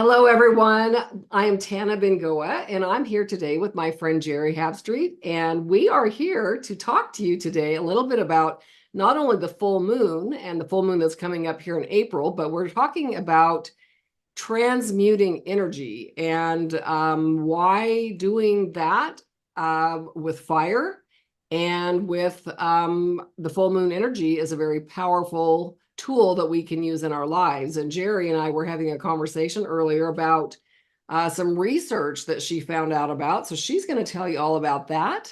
Hello, everyone. I am Tana Bengoa, and I'm here today with my friend Geri Habstritt. And we are here to talk to you today a little bit about not only the full moon and the full moon that's coming up here in April, but we're talking about transmuting energy and why doing that with fire and with the full moon energy is a very powerful tool that we can use in our lives. And Geri and I were having a conversation earlier about some research that she found out about. So she's going to tell you all about that.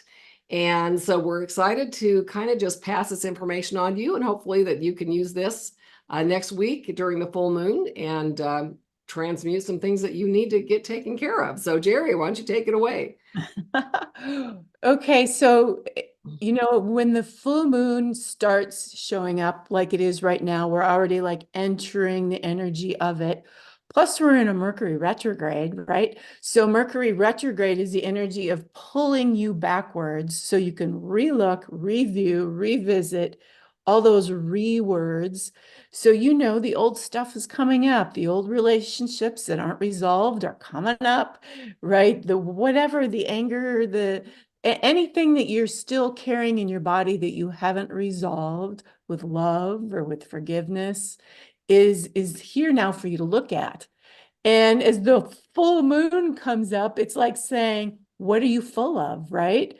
And so we're excited to kind of just pass this information on to you, and hopefully that you can use this next week during the full moon and transmute some things that you need to get taken care of. So Geri, why don't you take it away? Okay, so when the full moon starts showing up like it is right now, we're already like entering the energy of it. Plus, we're in a Mercury retrograde, right? So Mercury retrograde is the energy of pulling you backwards so you can relook, review, revisit all those re-words. So the old stuff is coming up. The old relationships that aren't resolved are coming up, right? The whatever, the anger, anything that you're still carrying in your body that you haven't resolved with love or with forgiveness is here now for you to look at. And as the full moon comes up, it's like saying, what are you full of, right?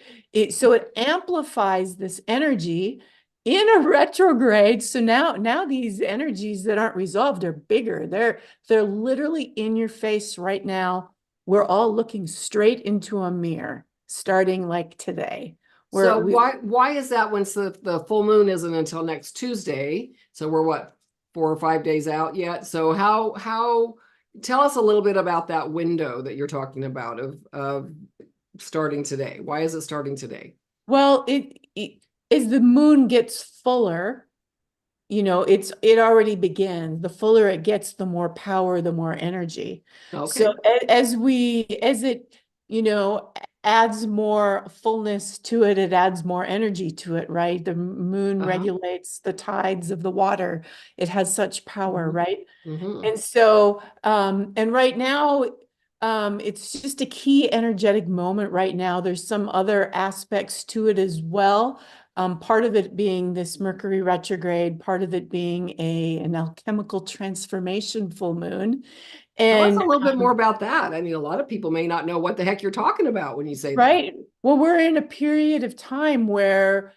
So it amplifies this energy in a retrograde. So now these energies that aren't resolved are bigger. They're literally in your face right now. We're all looking straight into a mirror starting like today. Where So why is that when the full moon isn't until next Tuesday? So we're what, 4 or 5 days out yet? So how tell us a little bit about that window that you're talking about of starting today. Why is it starting today? Well, as the moon gets fuller, it already begins. The fuller it gets, the more power, the more energy. So Okay. as it, adds more fullness to it, it adds more energy to it, right? The moon Uh-huh. regulates the tides of the water. It has such power, Mm-hmm. right? Mm-hmm. And so, and right now, it's just a key energetic moment right now. There's some other aspects to it as well. Part of it being this Mercury retrograde, part of it being an alchemical transformation full moon. Tell us a And little bit more about that. I mean, a lot of people may not know what the heck you're talking about when you say that. right, well, we're in a period of time where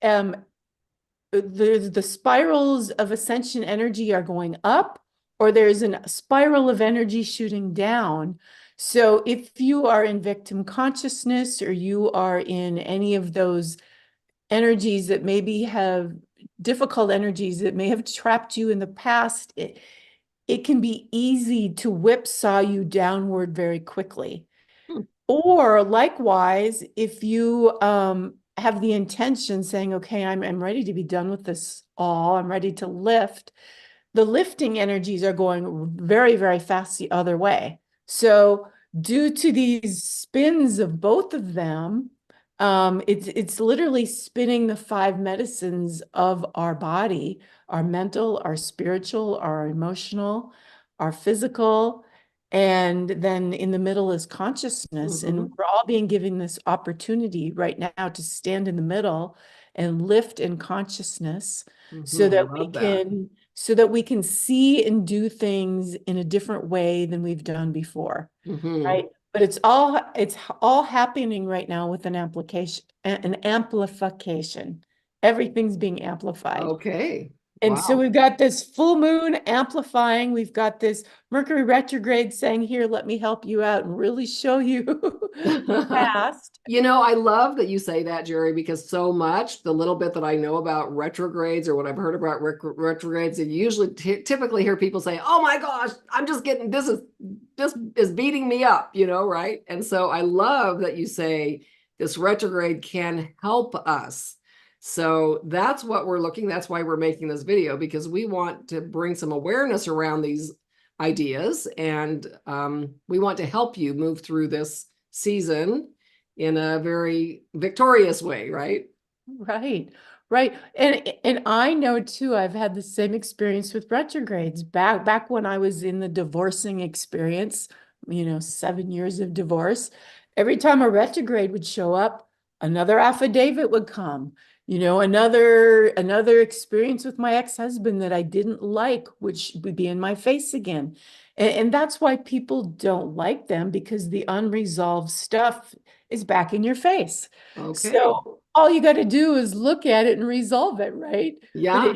um, the spirals of ascension energy are going up, or there's a spiral of energy shooting down. So if you are in victim consciousness, or you are in any of those energies that maybe have difficult energies that may have trapped you in the past, it can be easy to whipsaw you downward very quickly. Hmm. Or likewise, if you have the intention saying, okay, I'm ready to be done with this all, I'm ready to lift, the lifting energies are going very, very fast the other way. So due to these spins of both of them, it's literally spinning the five medicines of our body, our mental, our spiritual, our emotional, our physical, and then in the middle is consciousness. And Mm-hmm. we're all being given this opportunity right now to stand in the middle and lift in consciousness so Mm-hmm. I that we love that. can so that we can see and do things in a different way than we've done before, Mm-hmm. right? But it's all happening right now with an amplification. Everything's being amplified. Okay. And so Wow. we've got this full moon amplifying. We've got this Mercury retrograde saying, here, let me help you out and really show you fast. I love that you say that, Geri, because so much, the little bit that I know about retrogrades or what I've heard about retrogrades, and usually typically hear people say, oh my gosh, I'm just getting, this is beating me up, right? And so I love that you say this retrograde can help us. So that's what we're that's why we're making this video, because we want to bring some awareness around these ideas, and we want to help you move through this season in a very victorious way, right? Right. Right. And I know too, I've had the same experience with retrogrades back when I was in the divorcing experience, 7 years of divorce. Every time a retrograde would show up, another affidavit would come, another experience with my ex-husband that I didn't like, which would be in my face again. And that's why people don't like them, because the unresolved stuff is back in your face. Okay. So all you got to do is look at it and resolve it, right? But Yeah.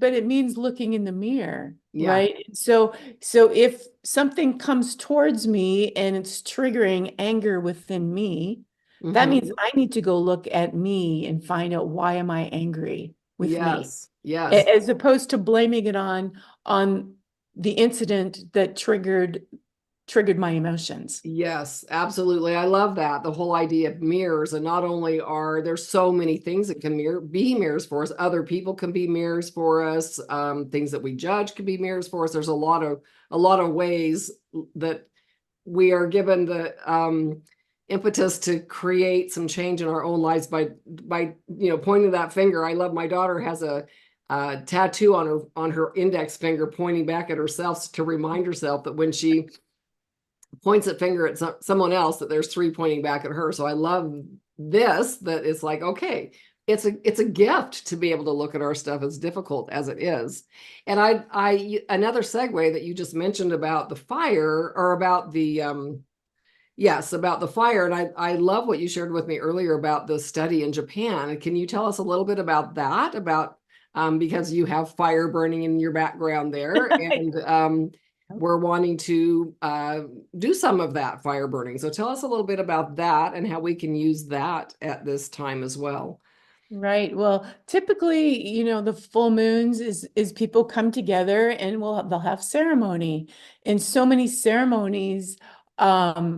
it means looking in the mirror, Yeah. right? So if something comes towards me and it's triggering anger within me, that means Hmm. I need to go look at me and find out, why am I angry with me? Yes. Yes. As opposed to blaming it on the incident that triggered my emotions. Yes, absolutely. I love that. The whole idea of mirrors, and not only are there so many things that can be mirrors for us, other people can be mirrors for us. Things that we judge can be mirrors for us. There's a lot of ways that we are given the impetus to create some change in our own lives by pointing that finger. I love, my daughter has a tattoo on her index finger pointing back at herself to remind herself that when she points a finger at someone else, that there's three pointing back at her. So I love this, that it's like, okay, it's a gift to be able to look at our stuff, as difficult as it is. And I another segue that you just mentioned about the fire, or about the yes, about the fire. And I love what you shared with me earlier about the study in Japan. Can you tell us a little bit about that? About because you have fire burning in your background there, and we're wanting to do some of that fire burning. So tell us a little bit about that and how we can use that at this time as well. Right. Well, typically, the full moons is people come together and they'll have ceremony. And so many ceremonies are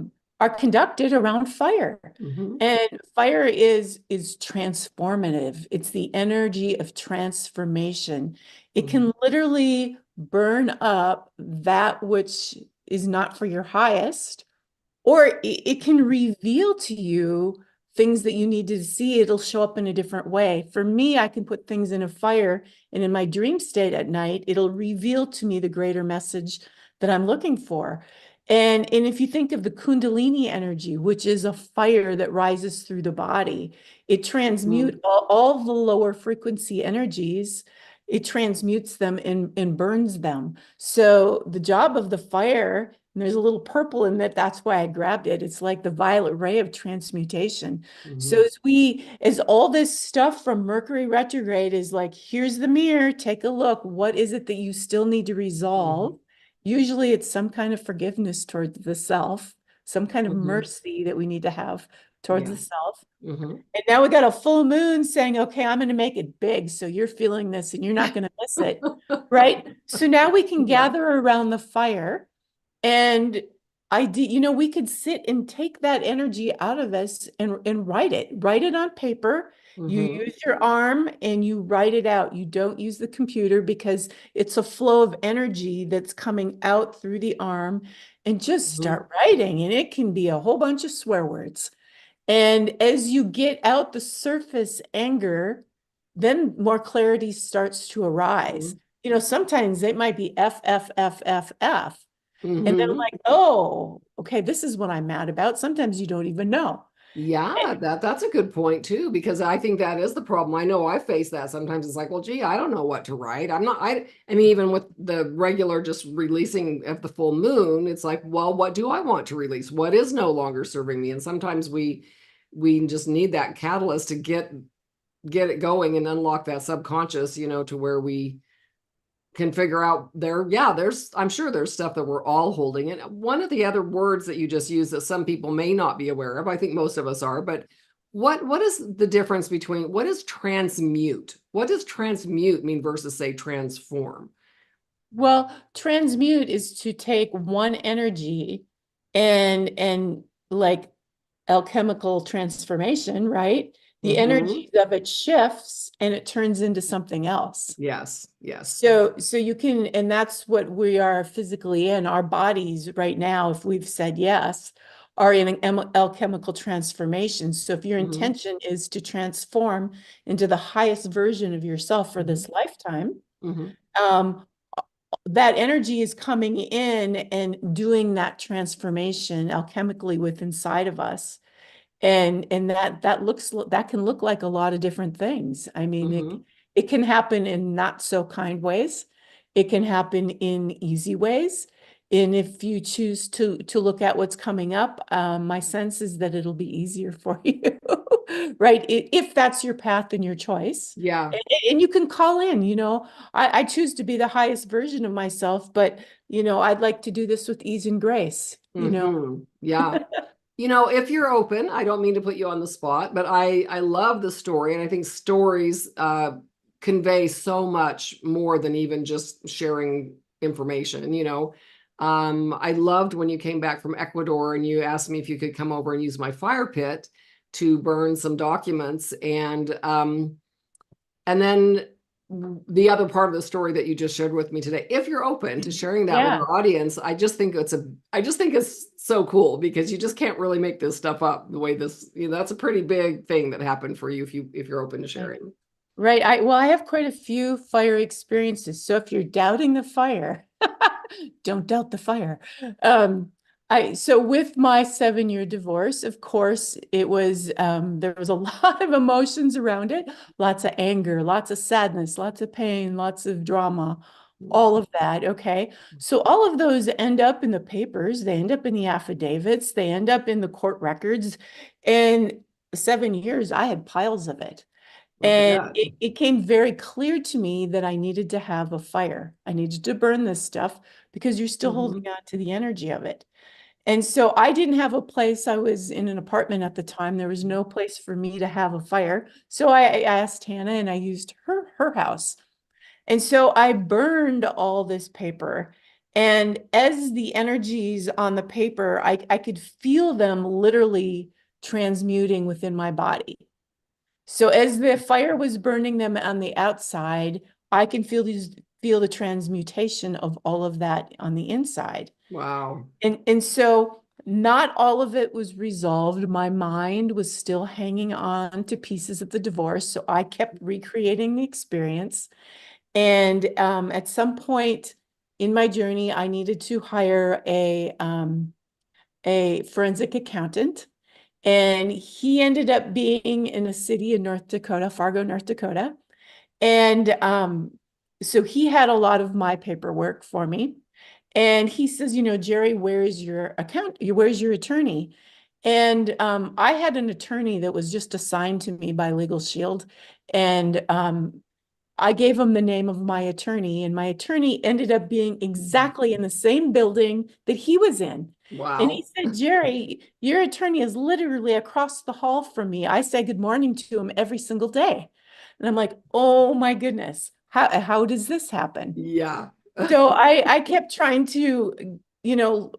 conducted around fire. Hmm. And fire is transformative. It's the energy of transformation. It Hmm. can literally burn up that which is not for your highest, or it can reveal to you things that you need to see. It'll show up in a different way. For me, I can put things in a fire, and in my dream state at night, it'll reveal to me the greater message that I'm looking for. And if you think of the Kundalini energy, which is a fire that rises through the body, it transmutes all the lower frequency energies. It transmutes them and burns them. So the job of the fire, and there's a little purple in it, that's why I grabbed it. It's like the violet ray of transmutation. So Hmm. as all this stuff from Mercury retrograde is like, here's the mirror, take a look. What is it that you still need to Hmm. resolve? Usually it's some kind of forgiveness towards the self, some kind of Hmm. mercy that we need to have towards Yeah. the self. Hmm. And now we got a full moon saying, okay, I'm going to make it big. So you're feeling this and you're not going to miss it. Right. So now we can Yeah. gather around the fire, and we could sit and take that energy out of us and write it on paper. You Hmm. use your arm and you write it out. You don't use the computer, because it's a flow of energy that's coming out through the arm, and just Hmm. start writing. And it can be a whole bunch of swear words. And as you get out the surface anger, then more clarity starts to arise. Sometimes it might be F, F, F, F, F. And then I'm Hmm. like, oh, okay, this is what I'm mad about. Sometimes you don't even know. Yeah, that's a good point too, because I think that is the problem. I know I face that sometimes. It's like, well, gee, I don't know what to write. I mean, even with the regular just releasing of the full moon, it's like, well, what do I want to release? What is no longer serving me? And sometimes we just need that catalyst to get it going and unlock that subconscious, to where we can figure out I'm sure there's stuff that we're all holding. And one of the other words that you just used that some people may not be aware of, I think most of us are, but what is the difference between, what is transmute? What does transmute mean versus, say, transform? Well, transmute is to take one energy and like alchemical transformation, right? The Hmm. energy of it shifts and it turns into something else. Yes, yes. So you can, and that's what we are physically in our bodies right now. If we've said yes, are in an alchemical transformation. So if your Mm-hmm. intention is to transform into the highest version of yourself for Mm-hmm. this lifetime, Mm-hmm. um, that energy is coming in and doing that transformation alchemically within inside of us. And that can look like a lot of different things. I mean, Mm-hmm. it can happen in not so kind ways. It can happen in easy ways. And if you choose to look at what's coming up, my sense is that it'll be easier for you, right? If that's your path and your choice. Yeah. And you can call in, I choose to be the highest version of myself, but I'd like to do this with ease and grace. Mm-hmm. Yeah. If you're open, I don't mean to put you on the spot, but I love the story, and I think stories convey so much more than even just sharing information. I loved when you came back from Ecuador and you asked me if you could come over and use my fire pit to burn some documents, and then the other part of the story that you just shared with me today, if you're open to sharing that with Yeah. our audience, I just think it's so cool, because you just can't really make this stuff up the way that's a pretty big thing that happened for you if you're open to sharing. Right. I have quite a few fire experiences. So if you're doubting the fire, don't doubt the fire. So with my 7-year divorce, of course, there was a lot of emotions around it, lots of anger, lots of sadness, lots of pain, lots of drama, all of that. Okay. So all of those end up in the papers, they end up in the affidavits, they end up in the court records. And 7 years, I had piles of it. And Yeah. it came very clear to me that I needed to have a fire. I needed to burn this stuff because you're still holding Mm-hmm. on to the energy of it. And so I didn't have a place. I was in an apartment at the time. There was no place for me to have a fire. So I asked Hannah and I used her house. And so I burned all this paper. And as the energies on the paper, I could feel them literally transmuting within my body. So as the fire was burning them on the outside, I can feel the transmutation of all of that on the inside. Wow. And so not all of it was resolved. My mind was still hanging on to pieces of the divorce. So I kept recreating the experience. And at some point in my journey, I needed to hire a forensic accountant. And he ended up being in a city in North Dakota, Fargo, North Dakota. And so he had a lot of my paperwork for me. And he says, Geri, where's your Where's your attorney? And I had an attorney that was just assigned to me by Legal Shield. And I gave him the name of my attorney, and my attorney ended up being exactly in the same building that he was in. And he Wow. said, Geri, your attorney is literally across the hall from me. I say good morning to him every single day. And I'm like, oh my goodness, how does this happen? Yeah. So I kept trying to, you know,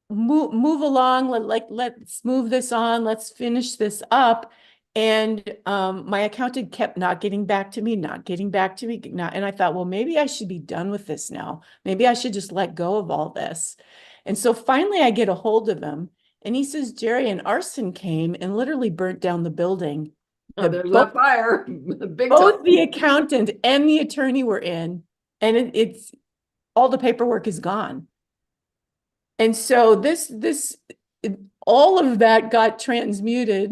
move along, let's move this on, let's finish this up. And my accountant kept not getting back to me, not getting back to me, and I thought, well, maybe I should be done with this now. Maybe I should just let go of all this. And so finally I get a hold of him, and he says, Geri, an arson came and literally burnt down the building. Oh, The there's that both fire. Big time. both the accountant and the attorney were in, and it's all the paperwork is gone. And so all of that got transmuted,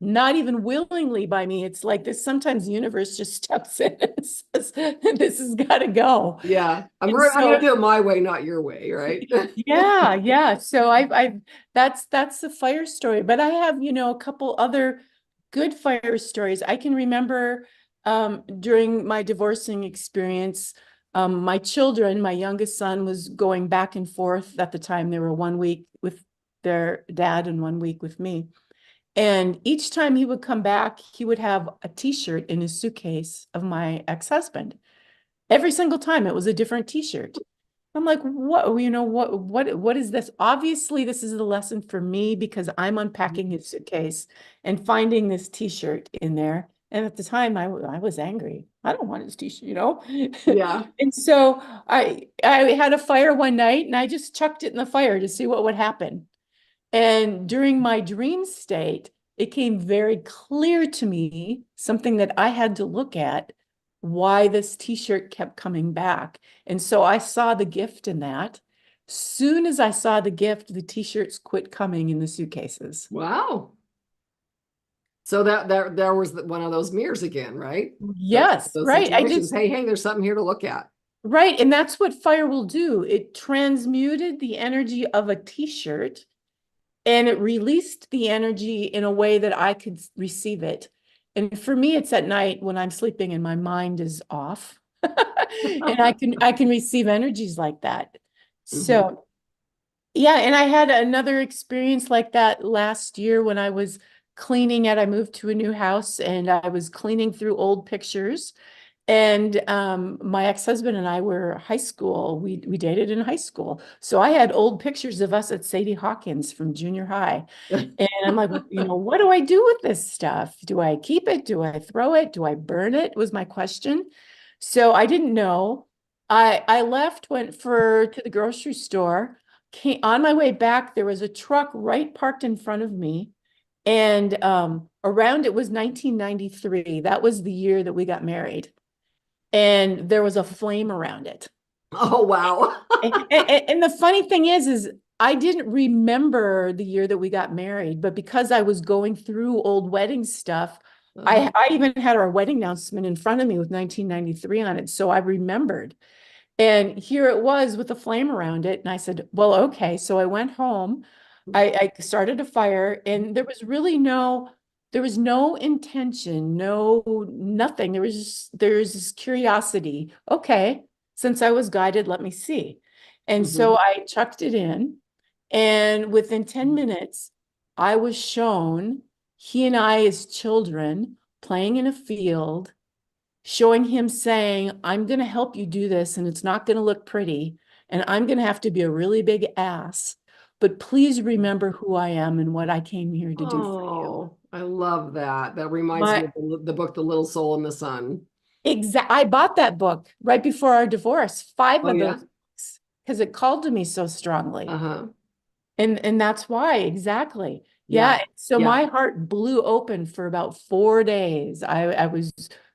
not even willingly by me. It's like this, sometimes the universe just steps in and says, this has got to go. Yeah. And I'm gonna so, do it my way, not your way, right? yeah. So that's the fire story. But I have, a couple other good fire stories. I can remember during my divorcing experience, my children, my youngest son was going back and forth at the time. They were 1 week with their dad and 1 week with me. And each time he would come back, he would have a t-shirt in his suitcase of my ex-husband. Every single time it was a different t-shirt. I'm like, what is this? Obviously, this is a lesson for me because I'm unpacking his suitcase and finding this t-shirt in there. And at the time, I was angry. I don't want his t-shirt. Yeah. And so I had a fire one night and I just chucked it in the fire to see what would happen. And during my dream state, it came very clear to me, something that I had to look at, why this t-shirt kept coming back. And so I saw the gift in that. Soon as I saw the gift, the t-shirts quit coming in the suitcases. Wow. So that there was one of those mirrors again, right? Yes, Those right. situations. Hey, there's something here to look at. Right. And that's what fire will do. It transmuted the energy of a t-shirt and it released the energy in a way that I could receive it. And for me, it's at night when I'm sleeping and my mind is off. And I can receive energies like that. Mhm. So yeah, and I had another experience like that last year when I was I moved to a new house and I was cleaning through old pictures. And my ex-husband and I were high school. We dated in high school. So I had old pictures of us at Sadie Hawkins from junior high. And I'm like, what do I do with this stuff? Do I keep it? Do I throw it? Do I burn it? Was my question. So I didn't know. I left, went to the grocery store. On my way back, there was a truck right parked in front of me. And around it was 1993. That was the year that we got married. And there was a flame around it. Oh, wow. And the funny thing is I didn't remember the year that we got married, but because I was going through old wedding stuff, I even had our wedding announcement in front of me with 1993 on it. So I remembered. And here it was with a flame around it. And I said, well, okay. So I went home. I started a fire and there was no intention, nothing. There's this curiosity. Okay, since I was guided, let me see. And so Mhm. I chucked it in. And within 10 minutes, I was shown he and I as children playing in a field, showing him saying, I'm going to help you do this and it's not going to look pretty. And I'm going to have to be a really big ass. But please remember who I am and what I came here to do for you. Oh, I love that. That reminds me My of the book, The Little Soul in the Sun. I bought that book right before our divorce, five Oh, of yeah. those books, because it called to me so strongly. Uh-huh. And that's why, exactly. Yeah. Yeah. So Yeah. my heart blew open for about 4 days. I was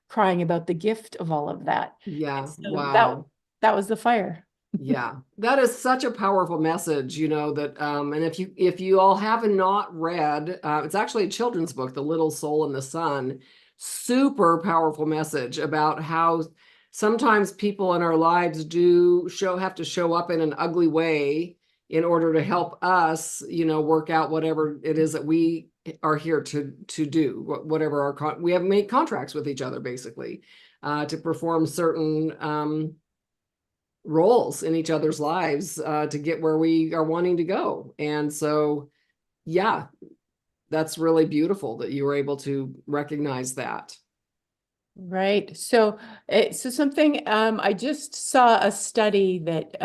crying about the gift of all of that. And Yeah. so Wow. that was the fire. Yeah, that is such a powerful message, that and if you all have not read, it's actually a children's book, The Little Soul in the Sun. Super powerful message about how sometimes people in our lives do have to show up in an ugly way in order to help us, work out whatever it is that we are here to do, whatever we have made contracts with each other basically, to perform certain roles in each other's lives to get where we are wanting to go. And so, yeah, that's really beautiful that you were able to recognize that. Right. So something I just saw a study that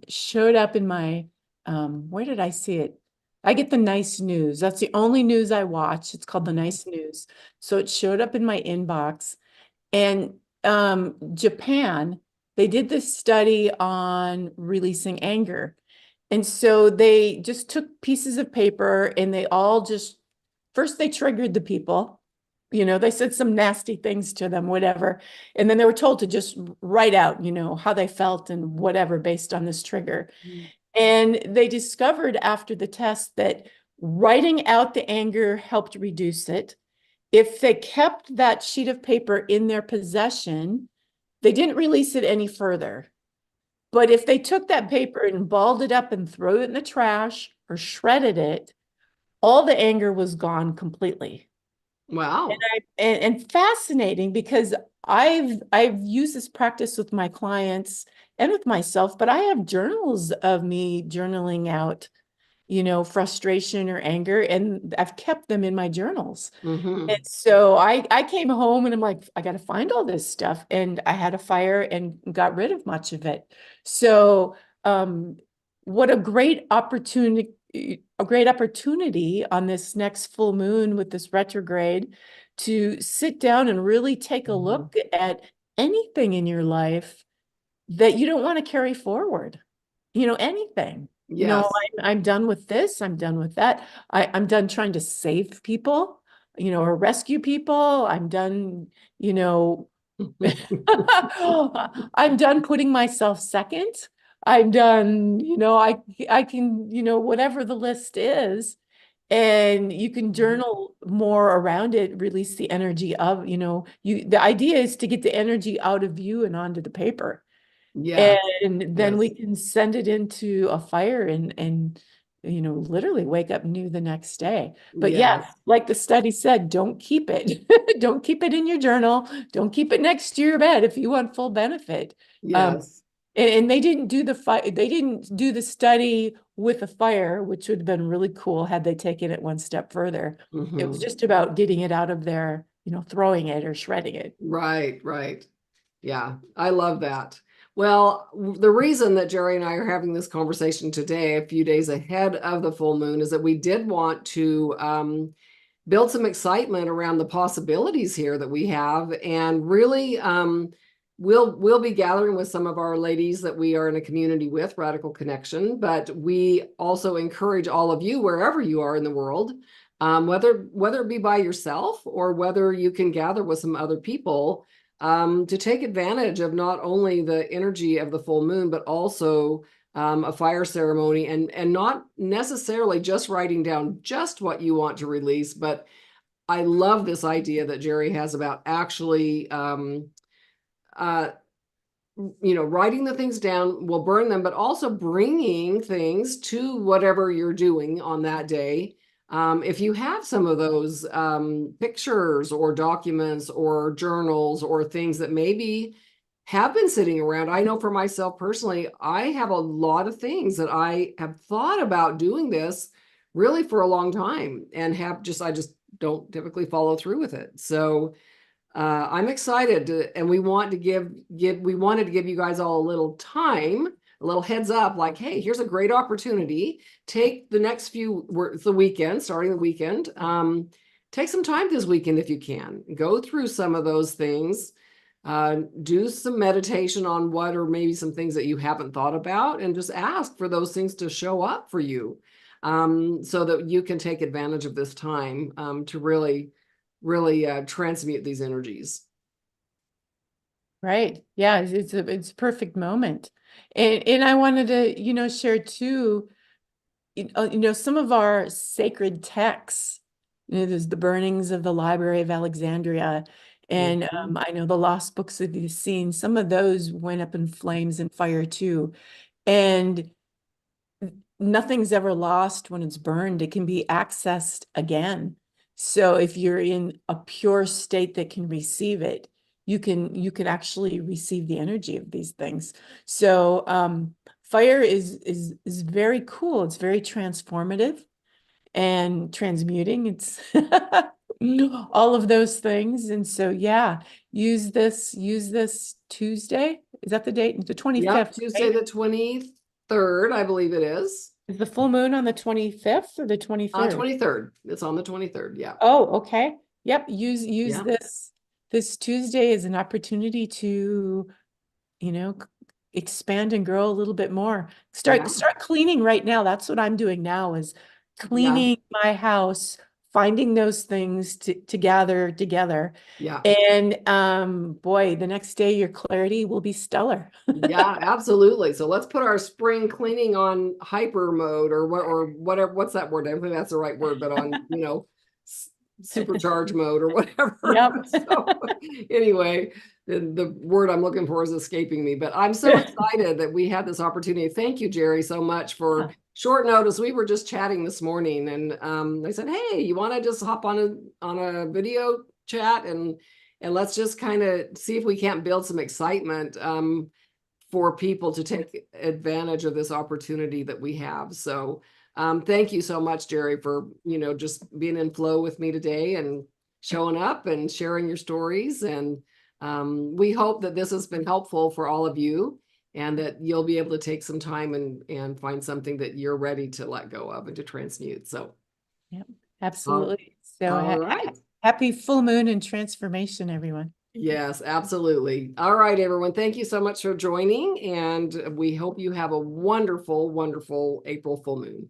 showed up in my where did I see it? I get the nice news. That's the only news I watch. It's called the nice news. So it showed up in my inbox. And Japan, they did this study on releasing anger. And so they just took pieces of paper and they all just first they triggered the people. They said some nasty things to them, whatever. And then they were told to just write out, how they felt and whatever based on this trigger. And they discovered after the test that writing out the anger helped reduce it. If they kept that sheet of paper in their possession, they didn't release it any further. But if they took that paper and balled it up and threw it in the trash or shredded it, all the anger was gone completely. And Wow. fascinating because I've used this practice with my clients and with myself, but I have journals of me journaling out, frustration or anger, and I've kept them in my journals. And Mm-hmm. so I came home and I'm like, I got to find all this stuff. And I had a fire and got rid of much of it. So what a great opportunity on this next full moon with this retrograde to sit down and really take a Mm-hmm. look at anything in your life that you don't want to carry forward, anything. Yes. I'm done with this. I'm done with that. I'm done trying to save people, or rescue people. I'm done, you know, I'm done putting myself second. I'm done, I can, whatever the list is, and you can journal more around it, release the energy of, the idea is to get the energy out of you and onto the paper. Yes. And then we Yes. can send it into a fire and literally wake up new the next day. But yeah, Yes. like the study said, don't keep it. Don't keep it in your journal. Don't keep it next to your bed if you want full benefit. Um, Yes. and they didn't do they didn't do the study with a fire, which would have been really cool had they taken it one step further. It was Hmm. just about getting it out of there, throwing it or shredding it. Right. Right. Yeah, I love that. Well, the reason that Geri and I are having this conversation today, a few days ahead of the full moon, is that we did want to build some excitement around the possibilities here that we have, and really, we'll be gathering with some of our ladies that we are in a community with, Radical Connection. But we also encourage all of you, wherever you are in the world, whether it be by yourself or whether you can gather with some other people, to take advantage of not only the energy of the full moon, but also a fire ceremony, and not necessarily just writing down just what you want to release. But I love this idea that Geri has about actually, uh, writing the things down, we'll burn them, but also bringing things to whatever you're doing on that day. If you have some of those pictures or documents or journals or things that maybe have been sitting around. I know for myself personally, I have a lot of things that I have thought about doing this really for a long time, and I just don't typically follow through with it. So I'm excited and we want to we wanted to give you guys all a little time, a little heads up, like, hey, here's a great opportunity. Take the next it's the weekend, starting the weekend. Take some time this weekend if you can. Go through some of those things. Do some meditation on what, or maybe some things that you haven't thought about, and just ask for those things to show up for you, so that you can take advantage of this time, to really transmute these energies. Right. Yeah, it's a perfect moment. And I wanted to, share too, some of our sacred texts. There's the burnings of the Library of Alexandria. And Mhm. I know the lost books of the Essene, some of those went up in flames and fire too. And nothing's ever lost when it's burned. It can be accessed again. So if you're in a pure state that can receive it, you can actually receive the energy of these things. So fire is very cool. It's very transformative and transmuting. It's all of those things. And so yeah, use this Tuesday. Is that the date? The Yep, 25th, Tuesday right? the 23rd, I believe it is. Is the full moon on the 25th or the 23rd? 23rd. It's on the 23rd. Yeah. Oh, okay. Yep. Use Yeah. this Tuesday as an opportunity to, expand and grow a little bit more. Start Yeah. start cleaning right now. That's what I'm doing now is Yeah. cleaning my house, finding those things to gather together. Yeah. And boy, the next day your clarity will be stellar. Yeah, absolutely. So let's put our spring cleaning on hyper mode, or whatever. What's that word? I don't think that's the right word, but on, supercharge mode or whatever. Yep. So anyway, the word I'm looking for is escaping me, but I'm so excited that we had this opportunity. Thank you, Geri, so much for short notice. We were just chatting this morning, and I said, hey, you want to just hop on a video chat, and let's just kind of see if we can't build some excitement, for people to take advantage of this opportunity that we have. So thank you so much, Geri, for just being in flow with me today and showing up and sharing your stories. And we hope that this has been helpful for all of you, and that you'll be able to take some time and find something that you're ready to let go of and to transmute. So Yep, uh, absolutely. So all right. happy full moon and transformation, everyone. Yes, absolutely. All right, everyone. Thank you so much for joining. And we hope you have a wonderful, wonderful April full moon.